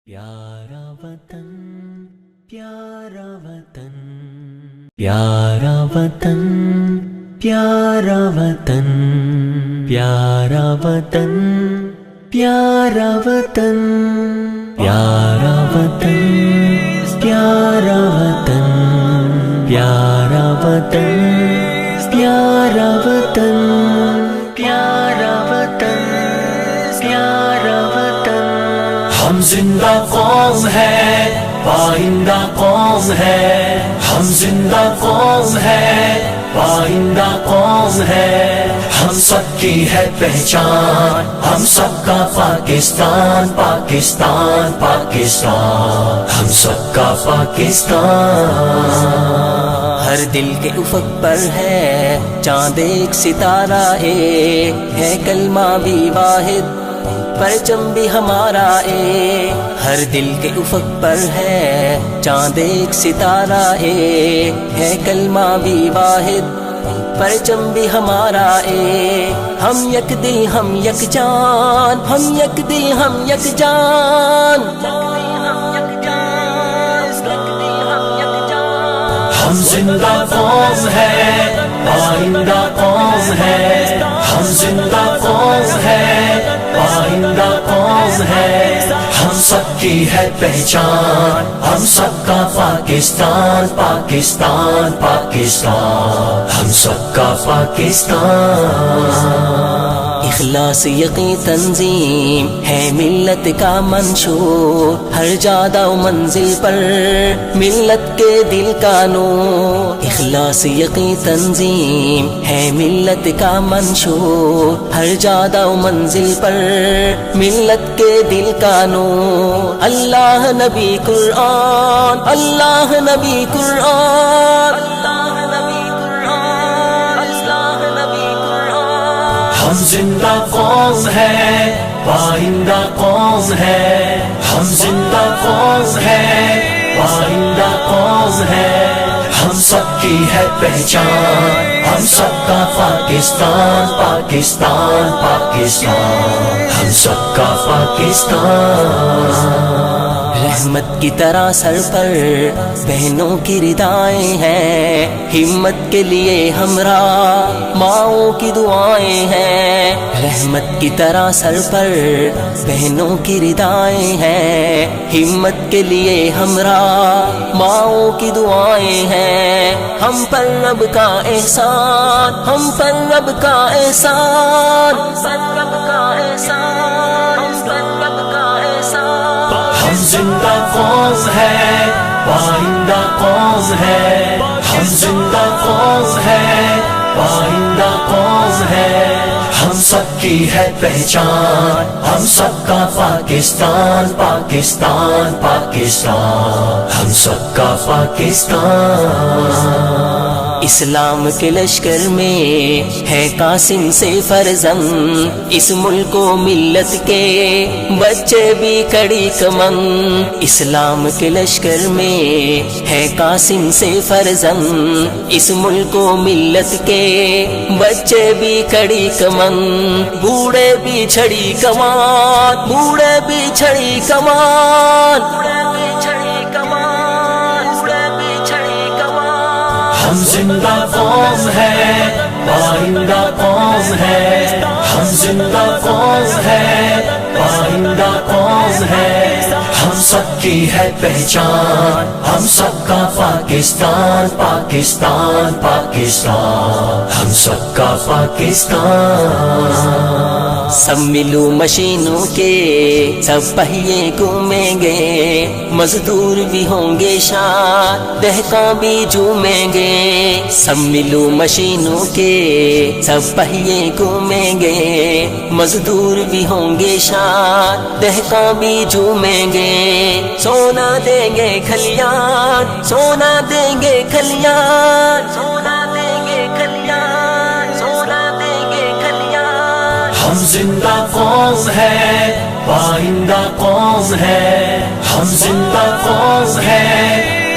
پیارا وطن پیارا وطن پیارا وطن پیارا وطن پیارا وطن پیارا وطن پیارا وطن پیارا وطن پیارا وطن پیارا وطن پیارا وطن پیارا وطن ہم زندہ قوم ہے پائندہ قوم ہے ہم زندہ قوم ہے پائندہ قوم ہے ہم سب کی ہے پہچان ہم سب کا پاکستان پاکستان پاکستان ہم سب کا پاکستان ہر دل کے افق پر ہے چاند ایک ستارہ ایک ہے کلمہ بھی واحد پرچم بھی ہمارا ایک ہر دل کے افق پر ہے چاند ایک ستارہ ایک ہے کلمہ بھی واحد پرچم بھی ہمارا ایک ہم یک دل ہم یک جان ہم یک دل ہم یک جان ہم زندہ قوم ہے پائندہ قوم ہے ہم زندہ قوم ہے پائندہ قوم ہے ہم سب کی ہے پہچان ہم سب کا پاکستان پاکستان پاکستان ہم سب کا پاکستان اخلاص یقین تنظیم ہے ملت کا منشور ہر جادہ و منزل پر ملت کے دل کا نور اخلاص یقین تنظیم ہے ملت کا منشور ہر جادہ و منزل پر ملت کے دل کا نور اللہ نبی قرآن اللہ نبی قرآن اللہ نبی قرآن اللہ نبی قرآن ہم زندہ قوم ہے پائندہ قوم ہے ہم زندہ قوم ہے پائندہ قوم ہے ہم سب کی ہے پہچان ہم سب کا پاکستان پاکستان پاکستان ہم سب کا پاکستان رحمت کی طرح سر پر بہنوں کی ردائیں ہیں ہمت کے لیے ہمراہ ماؤں کی دعائیں ہیں رحمت کی طرح سر پر بہنوں کی ردائیں ہیں ہمت کے لیے ہمراہ ماؤں کی دعائیں ہیں ہم پر رب کا احسان ہم پر رب کا احسان ہم پر رب کا احسان ہم پر رب کا احسان ہم زندہ قوم ہے پائندہ قوم ہے ہم زندہ قوم ہے پائندہ قوم ہے ہم سب کی ہے پہچان ہم سب کا پاکستان پاکستان پاکستان ہم سب کا پاکستان اسلام کے لشکر میں ہے قاسم سے فرزند اس ملک و ملت کے بچے بھی کڑی کمند اسلام کے لشکر میں ہے قاسم سے فرزند اس ملک و ملت کے بچے بھی کڑی کمند بوڑھے بھی چھڑی کمان بوڑھے بھی چھڑی کمان بوڑھے بھی چھڑی کمان بوڑھے بھی چھڑی کمان ہم زندہ قوم ہے پائندہ قوم ہے ہم زندہ قوم ہے پائندہ قوم ہے ہم سب کی ہے پہچان ہم سب کا پاکستان پاکستان پاکستان ہم سب کا پاکستان سب ملو مشینوں کے سب پہیے گھومیں گے مزدور بھی ہوں گے شاد دہقاں بھی جھومیں گے سب ملو مشینوں کے سب پہیے گھومیں گے مزدور بھی ہوں گے شاد دہقاں بھی جھومیں گے سونا دیں گے کھلیان سونا دیں گے کھلیان سونا دیں گے کھلیان سونا دیں گے کھلیان ہم زندہ قوم ہے پائندہ قوم ہے ہم زندہ قوم ہے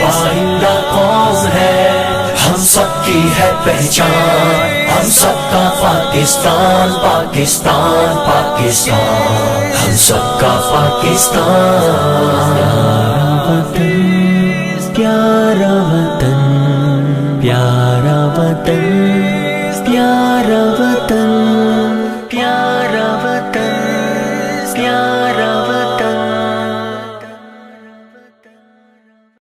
پائندہ قوم ہے ہم سب کی ہے پہچان ہم سب کا پاکستان پاکستان پاکستان ہم سب کا پاکستان وطن پیارا وطن پیارا وطن پیارا وطن پیارا